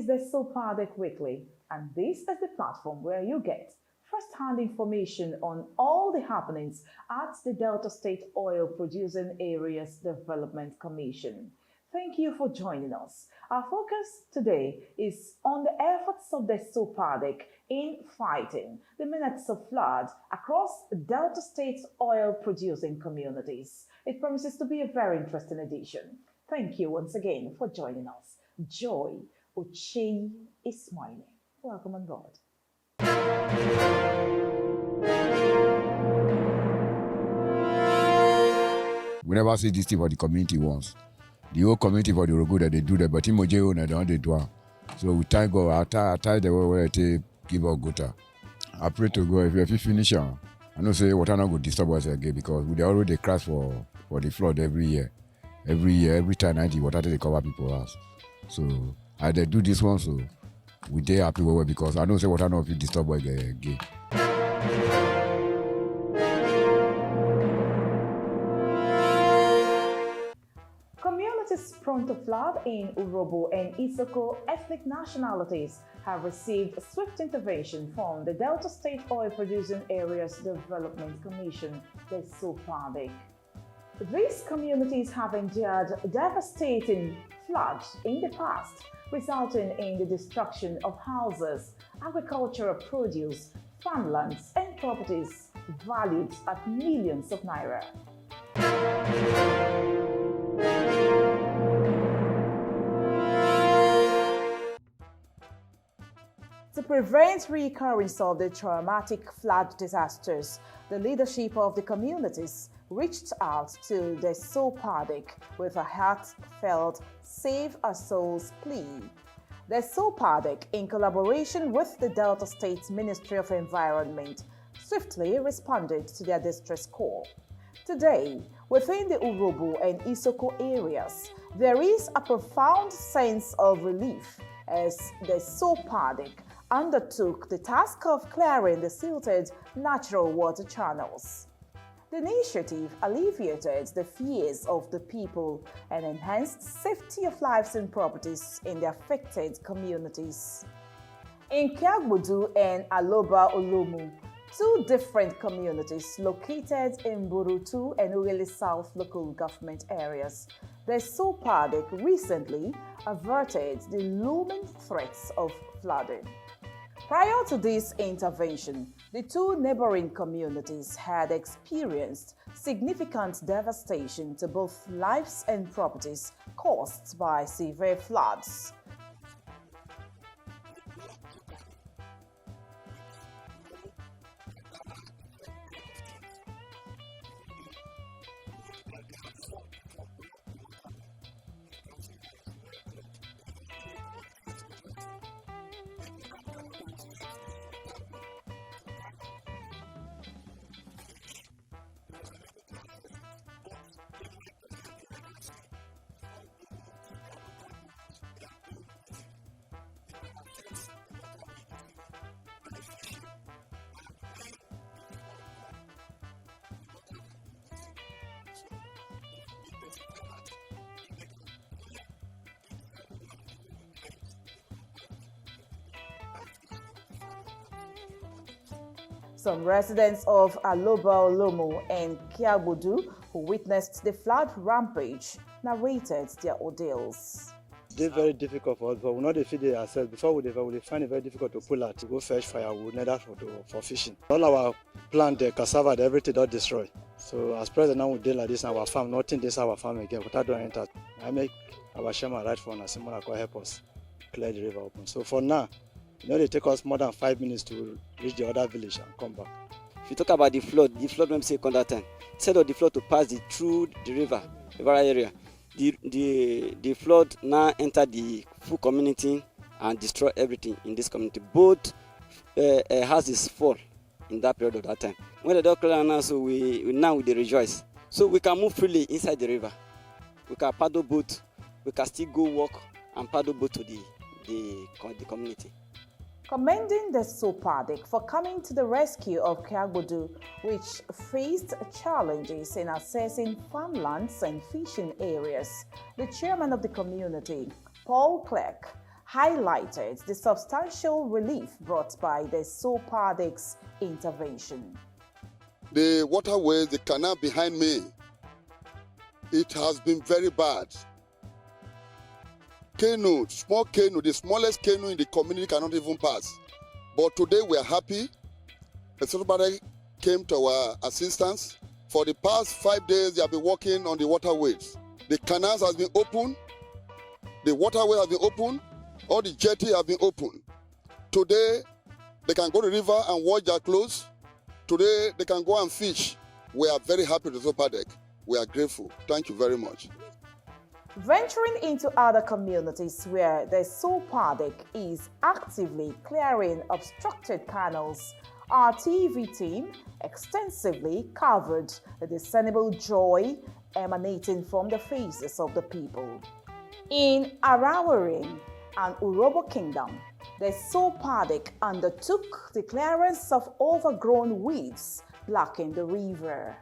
Desopadec Weekly, and this is the platform where you get first-hand information on all the happenings at the Delta State Oil Producing Areas Development Commission. Thank you for joining us. Our focus today is on the efforts of Desopadec in fighting the menace of flood across Delta State's oil-producing communities. It promises to be a very interesting edition. Thank you once again for joining us. Joy Ochei is my name. Welcome on board. We never see this thing for the community once. The whole community for the Urhobo that they do that, but Imoje and they don't do it. So we thank God. I tell the way to give us good. I pray to God if you finish, I know say water not go disturb us again because we already crash for the flood every year. Every time the water they cover people's house. So I they do this one, so we dey happy well because I know say water not fit disturb us again. Communities prone to flood in Urhobo and Isoko ethnic nationalities have received swift intervention from the Delta State Oil Producing Areas Development Commission, Desopadec. These communities have endured devastating floods in the past, resulting in the destruction of houses, agricultural produce, farmlands, and properties valued at millions of naira. To prevent recurrence of the traumatic flood disasters, the leadership of the communities reached out to the Desopadec with a heartfelt Save Our Souls plea. The Desopadec, in collaboration with the Delta State Ministry of Environment, swiftly responded to their distress call. Today, within the Urhobo and Isoko areas, there is a profound sense of relief as the Desopadec undertook the task of clearing the silted natural water channels. The initiative alleviated the fears of the people and enhanced safety of lives and properties in the affected communities. In Kiagbodu and Aloba Olomu, two different communities located in Burutu and Urele South local government areas, the Desopadec recently averted the looming threats of flooding. Prior to this intervention, the two neighboring communities had experienced significant devastation to both lives and properties caused by severe floods. Some residents of Aloba Olomo and Kiagbodu, who witnessed the flood rampage, narrated their ordeals. It's very difficult for us, but we know they feed it ourselves. Before we find it very difficult to pull out, to go fetch firewood, neither for fishing. All our plant, the cassava, everything got destroyed. So as present now we deal like this in our farm, nothing this our farm again. Water don't enter. I make our shaman right for us, someone can help us clear the river open. So for now, they take us more than 5 minutes to reach the other village and come back. If you talk about the flood when we say on that time, instead of the flood to pass through the river area, the flood now entered the full community and destroy everything in this community. Both houses fall in that period of that time. When the doctor announced, so we rejoice. So we can move freely inside the river. We can paddle boat. We can still go walk and paddle boat to the community. Commending the Desopadec for coming to the rescue of Kiagbodu, which faced challenges in accessing farmlands and fishing areas, the chairman of the community, Paul Clark, highlighted the substantial relief brought by the Desopadec's intervention. The waterways, the canal behind me, it has been very bad. Canoe, small canoe, the smallest canoe in the community cannot even pass. But today we are happy. The Desopadec came to our assistance. For the past 5 days, they have been working on the waterways. The canals has been open, the waterway has been open, all the jetty have been open. Today, they can go to the river and wash their clothes. Today, they can go and fish. We are very happy with Desopadec. We are grateful. Thank you very much. Venturing into other communities where the Desopadec is actively clearing obstructed canals, our TV team extensively covered the discernible joy emanating from the faces of the people. In Arawaring and Urhobo Kingdom, the Desopadec undertook the clearance of overgrown weeds blocking the river.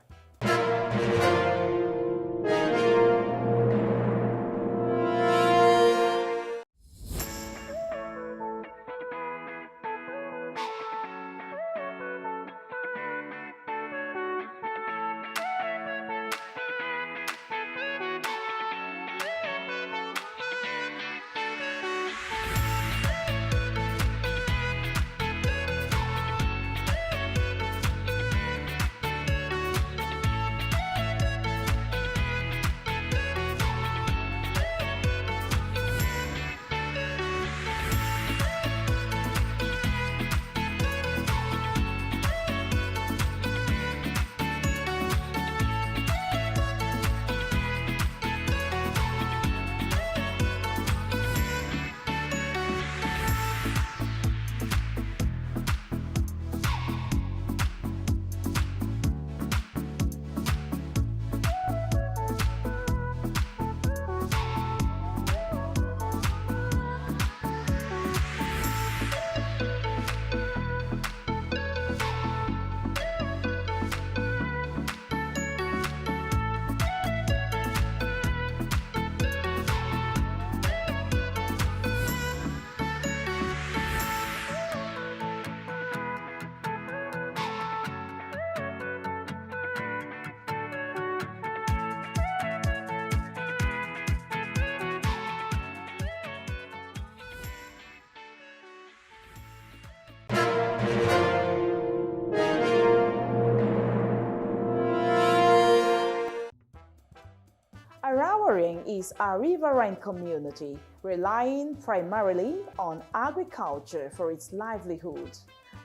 Arawaring is a riverine community relying primarily on agriculture for its livelihood.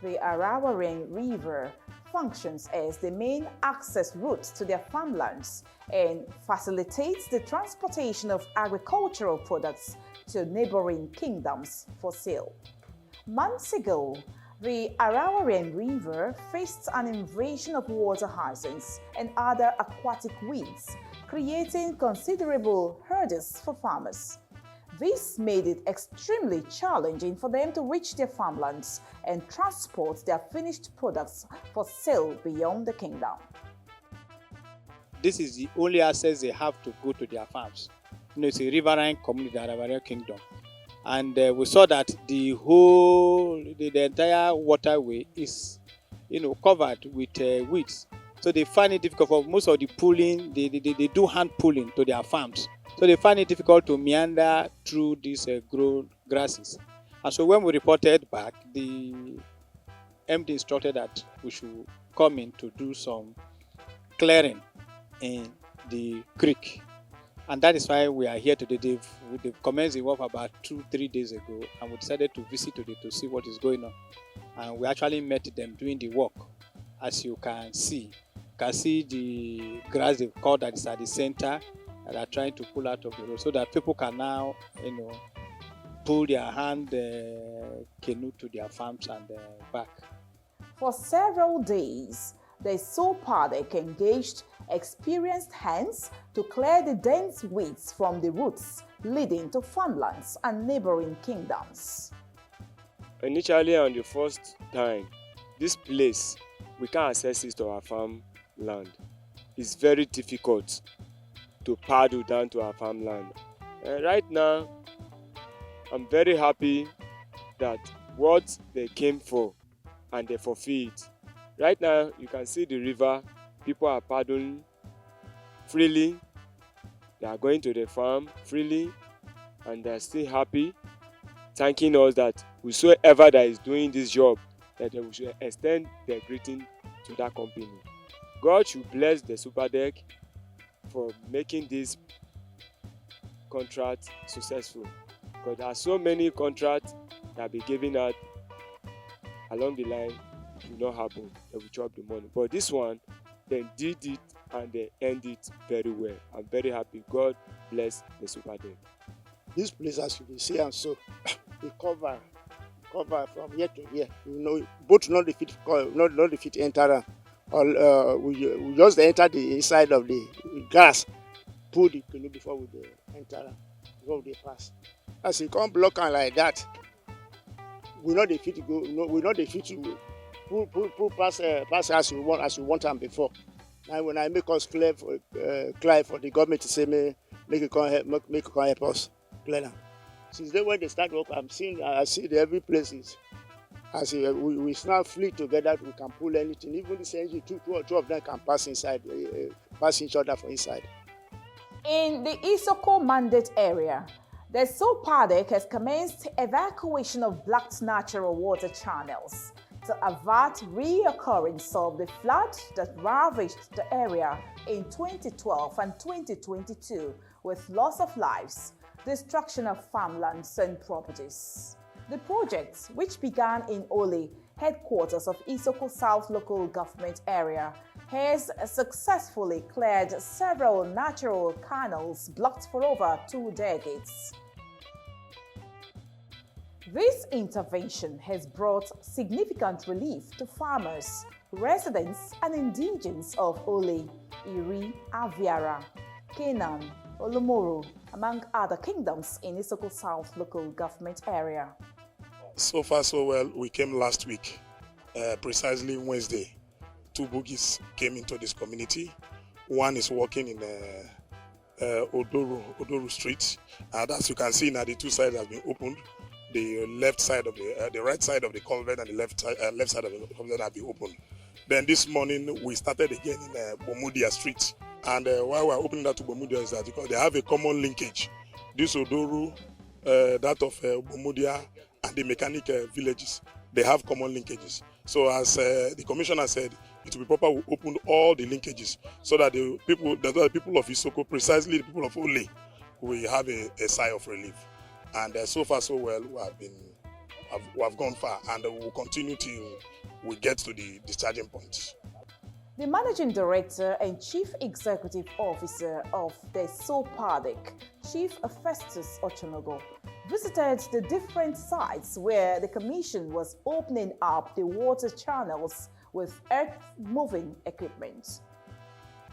The Arawaring River functions as the main access route to their farmlands and facilitates the transportation of agricultural products to neighboring kingdoms for sale. Months ago, the Arawaring River faced an invasion of water hyacinths and other aquatic weeds, creating considerable hurdles for farmers. This made it extremely challenging for them to reach their farmlands and transport their finished products for sale beyond the kingdom. This is the only access they have to go to their farms. It's a riverine community, the Arawaring Kingdom. And we saw that the entire waterway is, covered with weeds. So they find it difficult for most of the pulling, they do hand pulling to their farms. So they find it difficult to meander through these grown grasses. And so when we reported back, the MD instructed that we should come in to do some clearing in the creek. And that is why we are here today. They've commenced the work about 2-3 days ago, and we decided to visit today to see what is going on. And we actually met them doing the work. As you can see the grass they've cut that is at the center that are trying to pull out of the road so that people can now, pull their hand canoe to their farms and back. For several days, the Desopadec engaged experienced hands to clear the dense weeds from the routes leading to farmlands and neighboring kingdoms. Initially, on the first time, this place, we can't access it to our farmland. It's very difficult to paddle down to our farmland. And right now, I'm very happy that what they came for and they fulfilled. Right now, you can see the river. People are paddling freely. They are going to the farm freely, and they are still happy, thanking us that whosoever that is doing this job, that we should extend their greeting to that company. God should bless Desopadec for making this contract successful, because there are so many contracts that be given out along the line. It will not happen. They will chop the money, but this one, they did it and they end it very well. I'm very happy. God bless Desopadec. This place, as you can see, and so we cover from here to here. You know, both not the fit enter. Or we just enter the inside of the grass, pull the canoe before we enter, before we pass. As you can't block and like that, we not the fit to go. No, we not the fit to pull pass as you want them before. Now when I make us clear for the government to say make it help us clear them. Since then when they start work, I see every place is. As we now flee together, we can pull anything. Even this engine, two of them can pass inside, pass each other from inside. In the Isoko mandate area, the Desopadec has commenced evacuation of blocked natural water channels to avert reoccurrence of the flood that ravaged the area in 2012 and 2022 with loss of lives, destruction of farmlands and properties. The project, which began in Ole, headquarters of Isoko South Local Government Area, has successfully cleared several natural canals blocked for over 2 decades. This intervention has brought significant relief to farmers, residents and indigents of Ole, Iri, Aviara, Kenan, Olomoro, among other kingdoms in Isoko South Local Government Area. So far so well. We came last week, precisely Wednesday. 2 bogies came into this community. One is working in Odoru Street, and as you can see now, the 2 sides have been opened. The left side of the right side of the culvert and the left side of the culvert have been opened. Then this morning we started again in Bomudia Street, and why we're opening that to Bomudia is that because they have a common linkage. This Odoru, that of Bomudia, and the mechanic villages, they have common linkages. So as the commissioner said, it will be proper we open all the linkages so that the people of Isoko, precisely the people of Ole, will have a sigh of relief. And so far so well, we have gone far, and we will continue till we get to the discharging point. The Managing Director and Chief Executive Officer of the Desopadec, Chief Festus Ochonogo, visited the different sites where the Commission was opening up the water channels with earth-moving equipment.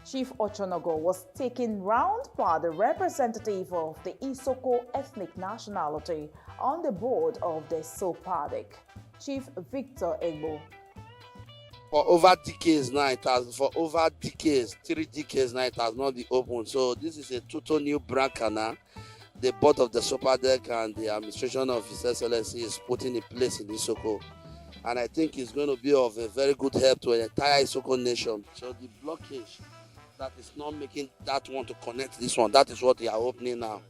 Chief Ochonogo was taken round by the representative of the Isoko ethnic nationality on the board of the Desopadec, Chief Victor Egbo. For over decades now, 3 decades now, it has not been open. So this is a total new brand canal. The board of the Desopadec and the administration of His Excellency is putting in place in Isoko. And I think it's going to be of a very good help to the entire Isoko nation. So the blockage that is not making that one to connect this one, that is what they are opening now.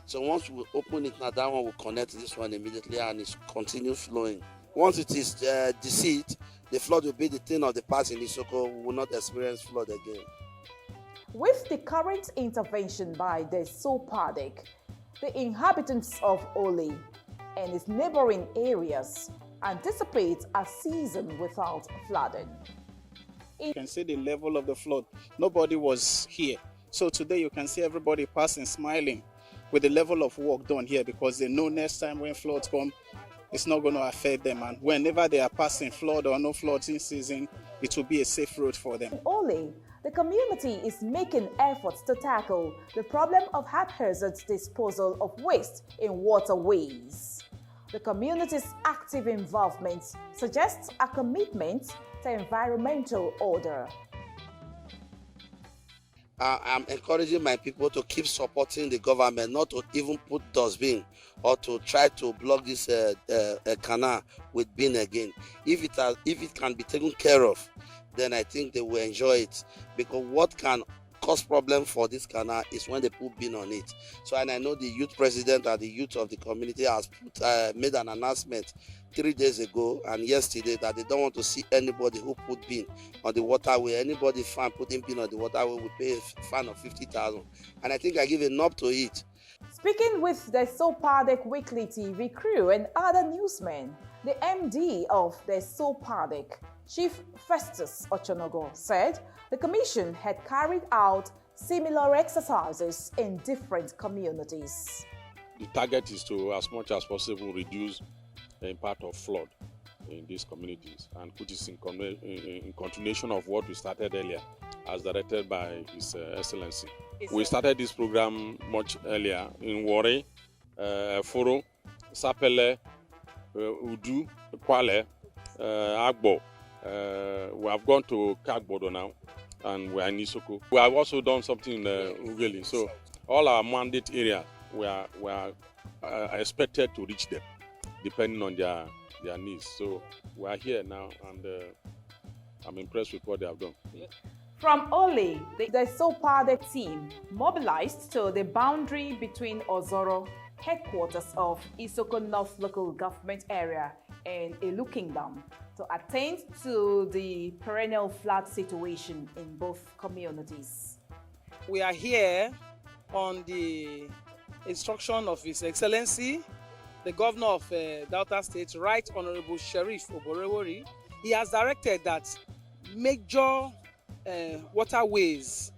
So once we open it now, that one will connect this one immediately and it continues flowing. Once it is deceased, the flood will be the thing of the past in Isoko. We will not experience flood again. With the current intervention by the Desopadec, the inhabitants of Ole and its neighboring areas anticipate a season without flooding. You can see the level of the flood. Nobody was here. So today you can see everybody passing, smiling with the level of work done here, because they know next time when floods come, it's not going to affect them. And whenever they are passing flood or no floods in season, it will be a safe road for them. In Ole, the community is making efforts to tackle the problem of haphazard disposal of waste in waterways. The community's active involvement suggests a commitment to environmental order. I'm encouraging my people to keep supporting the government, not to even put dustbin or to try to block this canal with bin again. If it can be taken care of, then I think they will enjoy it. Because what can cause problem for this canal is when they put bin on it. So, and I know the youth president and the youth of the community has made an announcement 3 days ago and yesterday that they don't want to see anybody who put bin on the waterway. Anybody found putting bin on the waterway will pay a fine of 50,000. And I think I give a nod to it. Speaking with the Desopadec Weekly TV crew and other newsmen, the MD of the Desopadec, Chief Festus Ochonogo, said the commission had carried out similar exercises in different communities. The target is to, as much as possible, reduce the impact of flood in these communities, and which is in continuation of what we started earlier, as directed by His Excellency. We started this program much earlier in Warri, Foro, Sapele, Udu, Kwale, Agbo. We have gone to Kagbodo now, and we are in Isoko. We have also done something in Ugeli. So all our mandate areas, we are expected to reach them, depending on their needs. So we are here now, and I'm impressed with what they have done. From Ole, the Desopadec team mobilized to the boundary between Ozoro, headquarters of Isoko North Local Government Area, and Elu Kingdom, to attend to the perennial flood situation in both communities. We are here on the instruction of His Excellency, the Governor of Delta State, Right Honorable Sheriff Oborewori. He has directed that major waterways,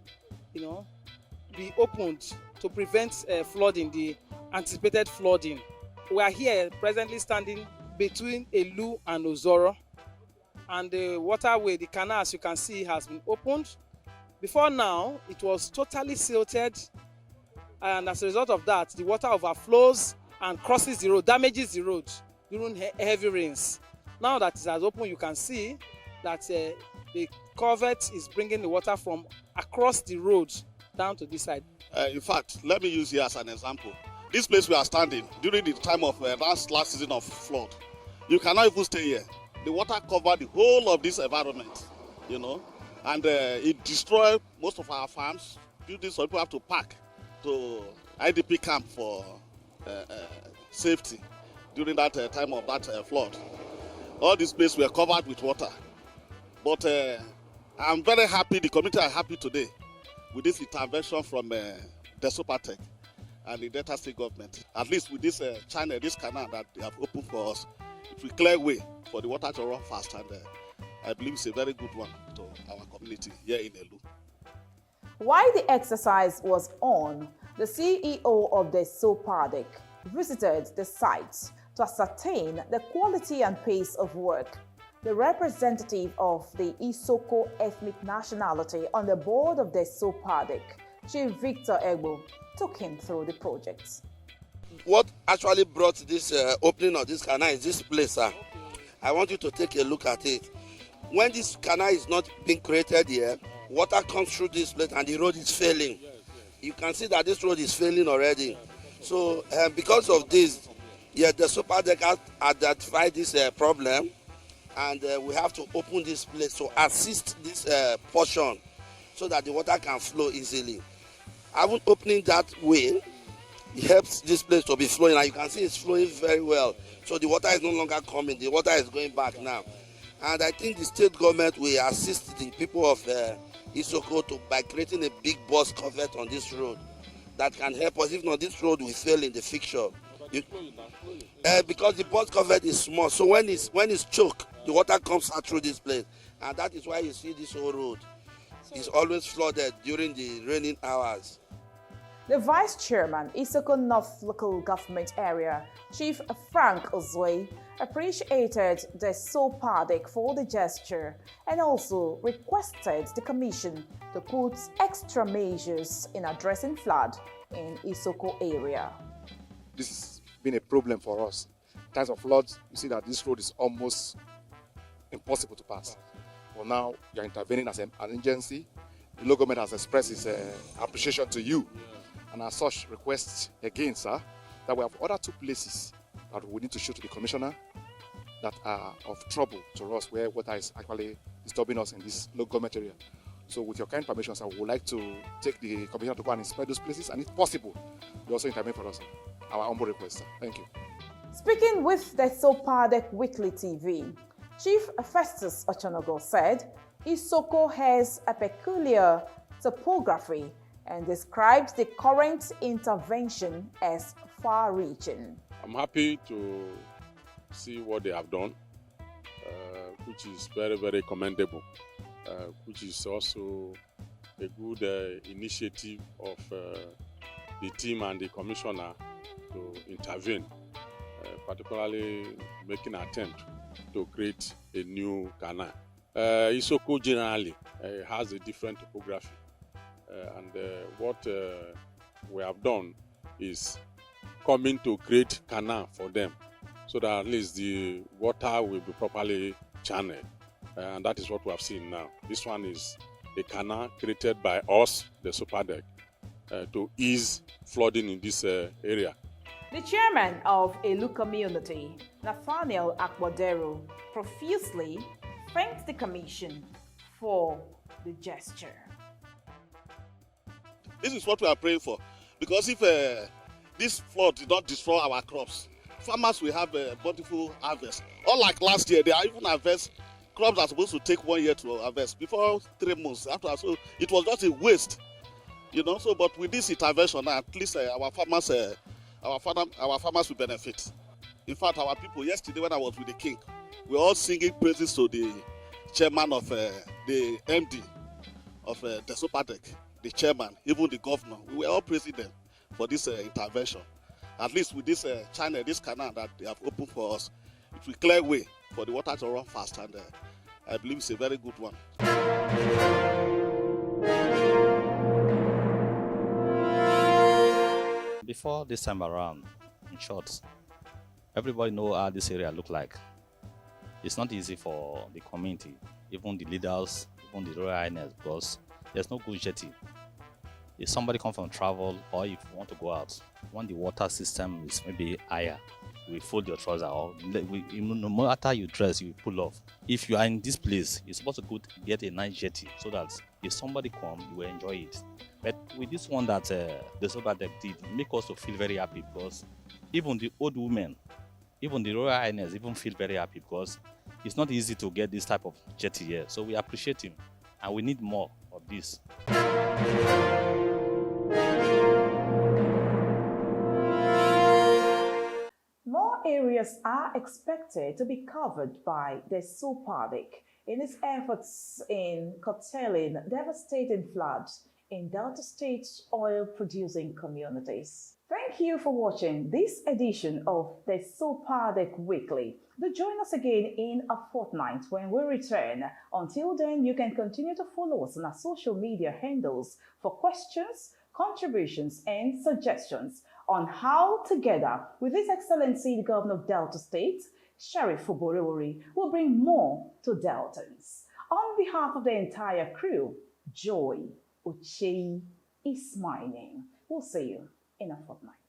be opened to prevent flooding, the anticipated flooding. We are here presently standing between Elu and Ozoro, and the waterway, the canal, as you can see, has been opened. Before now, it was totally silted, and as a result of that, the water overflows and crosses the road, damages the road during heavy rains. Now that it has opened, you can see that the culvert is bringing the water from across the road down to this side. In fact, let me use here as an example. This place we are standing during the time of last season of flood, you cannot even stay here. The water covered the whole of this environment, and it destroyed most of our farms. Due to this, so people have to pack to IDP camp for safety during that time of that flood. All these places were covered with water. But I'm very happy, the community are happy today with this intervention from Desopadec and the Delta State government. At least with this channel, this canal that they have opened for us, it will clear way for the water to run fast, and I believe it's a very good one to our community here in Elu. While the exercise was on, the CEO of the Desopadec visited the site to ascertain the quality and pace of work. The representative of the Isoko ethnic nationality on the board of the Desopadec, Chief Victor Egbo, took him through the project. What actually brought this opening of this canal is this place, sir. I want you to take a look at it. When this canal is not being created here, water comes through this place and the road is failing. You can see that this road is failing already. So because of this, the Desopadec has identified this problem, and we have to open this place to assist this portion so that the water can flow easily. Having opening that way, it helps this place to be flowing, and you can see it's flowing very well. So the water is no longer coming, the water is going back now. And I think the state government will assist the people of Isoko by creating a big bus culvert on this road that can help us. If not, this road will fail in the fixture. Because the bus culvert is small, so when it's choked, the water comes out through this place, and that is why you see this whole road is always flooded during the raining hours. The Vice Chairman, Isoko North Local Government Area, Chief Frank Ozwe, appreciated the Desopadec for the gesture and also requested the Commission to put extra measures in addressing flood in Isoko area. This has been a problem for us. In times of floods, you see that this road is almost impossible to pass. But now you are intervening as an agency. the local government has expressed its appreciation to you. And as such, request again, sir, that we have other 2 places that we need to show to the commissioner that are of trouble to us, where water is actually disturbing us in this local government area. So with your kind permission, sir, we would like to take the commissioner to go and inspect those places, and if possible, you also intervene for us, sir. Our humble request, sir. Thank you. Speaking with Desopadec Weekly TV, Chief Festus Ochonogo said Isoko has a peculiar topography and describes the current intervention as far-reaching. I'm happy to see what they have done, which is very, very commendable, which is also a good initiative of the team and the commissioner to intervene, particularly making an attempt to create a new canal. Isoko generally has a different topography, and what we have done is coming to create canal for them, so that at least the water will be properly channeled, and that is what we have seen now. This one is a canal created by us, the Desopadec, to ease flooding in this area. The chairman of Elu community, Nathaniel Akwadero, profusely thanked the commission for the gesture. This is what we are praying for, because if this flood did not destroy our crops, farmers will have a bountiful harvest. Unlike last year, they are even harvest crops are supposed to take 1 year to harvest. Before 3 months after, so it was just a waste, you know. So, but with this intervention, at least our farmers will benefit. In fact, our people yesterday when I was with the king, we were all singing praises to the chairman of the MD of Desopadec, the chairman, even the governor. We were all praising them for this intervention. At least with this channel, this canal that they have opened for us, it will clear way for the water to run fast, and I believe it's a very good one. Before this time around, in short, everybody know how this area look like. It's not easy for the community, even the leaders, even the Royal Highness, because there's no good jetty. If somebody come from travel, or if you want to go out, when the water system is maybe higher, you will fold your trouser, or no matter you dress, you will pull off. If you are in this place, you're supposed to get a nice jetty, so that if somebody come, you will enjoy it. But with this one that the Desopadec did, make us to feel very happy, because even the old women, even the Royal Highness even feel very happy, because it's not easy to get this type of jetty here. So we appreciate him, and we need more of this. More areas are expected to be covered by the Desopadec in its efforts in curtailing devastating floods in Delta State's oil-producing communities. Thank you for watching this edition of the Desopadec Weekly. Do join us again in a fortnight when we return. Until then, you can continue to follow us on our social media handles for questions, contributions, and suggestions on how, together with His Excellency the Governor of Delta State, Sheriff Oborewori, will bring more to Deltans. On behalf of the entire crew, Joy Ochei is my name. We'll see you in a fortnight.